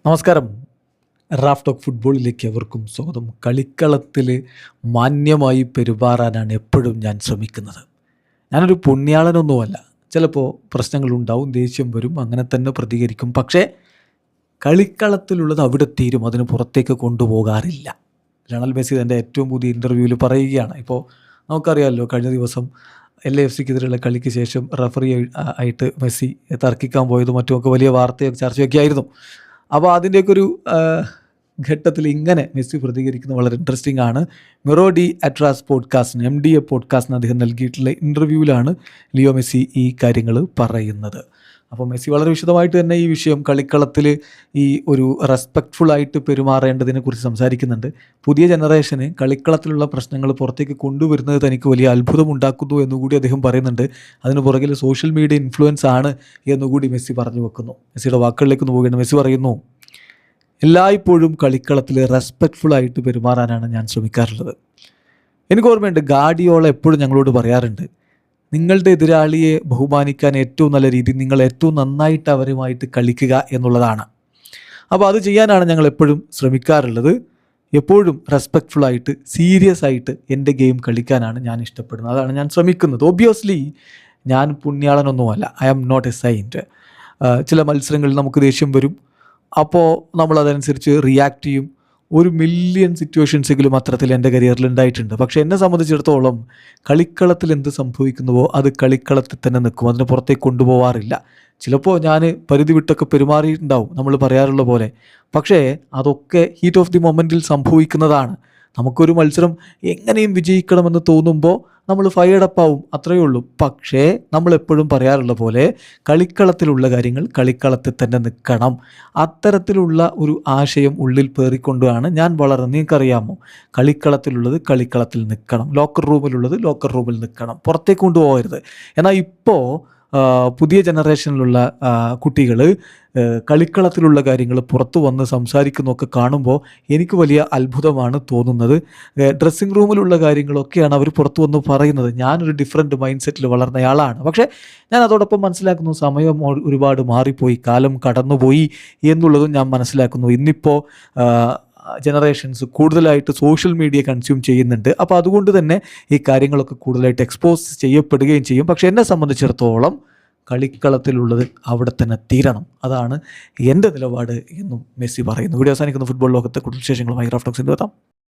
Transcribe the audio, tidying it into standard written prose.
നമസ്കാരം. Raf talk ഫുട്ബോളിലേക്ക് എവർക്കും സ്വാഗതം. കളിക്കളത്തിൽ മാന്യമായി പെരുമാറാനാണ് എപ്പോഴും ഞാൻ ശ്രമിക്കുന്നത്. ഞാനൊരു പുണ്യാളനൊന്നുമല്ല. ചിലപ്പോൾ പ്രശ്നങ്ങളുണ്ടാവും, ദേഷ്യം വരും, അങ്ങനെ തന്നെ പ്രതികരിക്കും. പക്ഷേ കളിക്കളത്തിലുള്ളത് അവിടെ തീരും, അതിന് പുറത്തേക്ക് കൊണ്ടുപോകാറില്ല. ലയണൽ മെസ്സി തൻ്റെ ഏറ്റവും പുതിയ ഇൻ്റർവ്യൂവിൽ പറയുകയാണ്. ഇപ്പോൾ നമുക്കറിയാമല്ലോ, കഴിഞ്ഞ ദിവസം LAFCക്കെതിരെയുള്ള കളിക്ക് ശേഷം റഫറി ആയിട്ട് മെസ്സി തർക്കിക്കാൻ പോയതും മറ്റുമൊക്കെ വലിയ വാർത്തയൊക്കെ ചർച്ചയൊക്കെ ആയിരുന്നു. അപ്പോൾ അതിൻ്റെയൊക്കെ ഒരു ഘട്ടത്തിൽ ഇങ്ങനെ മെസ്സി പ്രതികരിക്കുന്നത് വളരെ ഇൻട്രസ്റ്റിംഗ് ആണ്. മെറോഡി അട്രാസ് പോഡ്കാസ്റ്റിന് MDA പോഡ്കാസ്റ്റിന് അദ്ദേഹം നൽകിയിട്ടുള്ള ഇൻ്റർവ്യൂവിലാണ് ലിയോ മെസ്സി ഈ കാര്യങ്ങൾ പറയുന്നത്. അപ്പോൾ മെസ്സി വളരെ വിശദമായിട്ട് തന്നെ ഈ വിഷയം, കളിക്കളത്തിൽ ഈ ഒരു റെസ്പെക്റ്റ്ഫുള്ളായിട്ട് പെരുമാറേണ്ടതിനെക്കുറിച്ച് സംസാരിക്കുന്നുണ്ട്. പുതിയ ജനറേഷന് കളിക്കളത്തിലുള്ള പ്രശ്നങ്ങൾ പുറത്തേക്ക് കൊണ്ടുവരുന്നത് തനിക്ക് വലിയ അത്ഭുതമുണ്ടാക്കുന്നു എന്നുകൂടി അദ്ദേഹം പറയുന്നുണ്ട്. അതിന് പുറകിൽ സോഷ്യൽ മീഡിയ ഇൻഫ്ലുവൻസ് ആണ് എന്നുകൂടി മെസ്സി പറഞ്ഞു വെക്കുന്നു. മെസ്സിയുടെ വാക്കുകളിലേക്ക് ഒന്ന് പോവുകയാണ്. മെസ്സി പറയുന്നു, എല്ലായ്പ്പോഴും കളിക്കളത്തിൽ റെസ്പെക്റ്റ്ഫുള്ളായിട്ട് പെരുമാറാനാണ് ഞാൻ ശ്രമിക്കാറുള്ളത്. എനിക്ക് ഓർമ്മയുണ്ട്, ഗാർഡിയോള എപ്പോഴും ഞങ്ങളോട് പറയാറുണ്ട്, നിങ്ങളുടെ എതിരാളിയെ ബഹുമാനിക്കാൻ ഏറ്റവും നല്ല രീതി നിങ്ങൾ ഏറ്റവും നന്നായിട്ട് അവരുമായിട്ട് കളിക്കുക എന്നുള്ളതാണ്. അപ്പോൾ അത് ചെയ്യാനാണ് ഞങ്ങൾ എപ്പോഴും ശ്രമിക്കാറുള്ളത്. എപ്പോഴും റെസ്പെക്റ്റ്ഫുള്ളായിട്ട് സീരിയസ് ആയിട്ട് എൻ്റെ ഗെയിം കളിക്കാനാണ് ഞാൻ ഇഷ്ടപ്പെടുന്നത്. അതാണ് ഞാൻ ശ്രമിക്കുന്നത്. ഒബ്വിയസ്ലി ഞാൻ പുണ്യാളനൊന്നുമല്ല. I am not a saint. ചില മത്സരങ്ങളിൽ നമുക്ക് ദേഷ്യം വരും. അപ്പോൾ നമ്മളതനുസരിച്ച് റിയാക്ട് ചെയ്യും. 1,000,000 സിറ്റുവേഷൻസെങ്കിലും അത്തരത്തിൽ എൻ്റെ കരിയറിൽ ഉണ്ടായിട്ടുണ്ട്. പക്ഷേ എന്നെ സംബന്ധിച്ചിടത്തോളം കളിക്കളത്തിൽ എന്ത് സംഭവിക്കുന്നുവോ അത് കളിക്കളത്തിൽ തന്നെ നിൽക്കും, അതിന് പുറത്തേക്ക് കൊണ്ടുപോകാറില്ല. ചിലപ്പോൾ ഞാൻ പരിധി വിട്ടൊക്കെ പെരുമാറിയിട്ടുണ്ടാവും, നമ്മൾ പറയാറുള്ള പോലെ. പക്ഷേ അതൊക്കെ ഹീറ്റ് ഓഫ് ദി മൊമെൻറ്റിൽ സംഭവിക്കുന്നതാണ്. നമുക്കൊരു മത്സരം എങ്ങനെയും വിജയിക്കണമെന്ന് തോന്നുമ്പോൾ നമ്മൾ ഫയർഡപ്പാവും, അത്രയേ ഉള്ളൂ. പക്ഷേ നമ്മളെപ്പോഴും പറയാറുള്ള പോലെ കളിക്കളത്തിലുള്ള കാര്യങ്ങൾ കളിക്കളത്തിൽ തന്നെ നിൽക്കണം. അത്തരത്തിലുള്ള ഒരു ആശയം ഉള്ളിൽ പേറിക്കൊണ്ടാണ് ഞാൻ വളർന്നത്. നിങ്ങൾക്കറിയാമോ, കളിക്കളത്തിലുള്ളത് കളിക്കളത്തിൽ നിൽക്കണം, ലോക്കർ റൂമിലുള്ളത് ലോക്കർ റൂമിൽ നിൽക്കണം, പുറത്തേക്ക് കൊണ്ടുപോകരുത്. എന്നാൽ ഇപ്പോൾ പുതിയ ജനറേഷനിലുള്ള കുട്ടികൾ കളിക്കളത്തിലുള്ള കാര്യങ്ങൾ പുറത്തു വന്ന് സംസാരിക്കുന്നതൊക്കെ കാണുമ്പോൾ എനിക്ക് വലിയ അത്ഭുതമാണ് തോന്നുന്നത്. ഡ്രസ്സിങ് റൂമിലുള്ള കാര്യങ്ങളൊക്കെയാണ് അവർ പുറത്തു വന്ന് പറയുന്നത്. ഞാനൊരു ഡിഫറെൻറ്റ് മൈൻഡ് സെറ്റിൽ വളർന്നയാളാണ്. പക്ഷേ ഞാൻ അതോടൊപ്പം മനസ്സിലാക്കുന്നു, സമയം ഒരുപാട് മാറിപ്പോയി, കാലം കടന്നുപോയി എന്നുള്ളതും ഞാൻ മനസ്സിലാക്കുന്നു. ഇന്നിപ്പോൾ ജനറേഷൻസ് കൂടുതലായിട്ട് സോഷ്യൽ മീഡിയ കൺസ്യൂം ചെയ്യുന്നുണ്ട്. അപ്പോൾ അതുകൊണ്ട് തന്നെ ഈ കാര്യങ്ങളൊക്കെ കൂടുതലായിട്ട് എക്സ്പോസ് ചെയ്യപ്പെടുകയും ചെയ്യും. പക്ഷേ എന്നെ സംബന്ധിച്ചിടത്തോളം കളിക്കളത്തിലുള്ളത് അവിടെ തന്നെ തീരണം, അതാണ് എൻ്റെ നിലപാട് എന്നും മെസ്സി പറയുന്നു. വീഡിയോ അവസാനിക്കുന്ന ഫുട്ബോൾ ലോകത്തെ കൂടുതൽ വിശേഷങ്ങളുമായി റാഫ് ടോക്സിൽ എത്താം.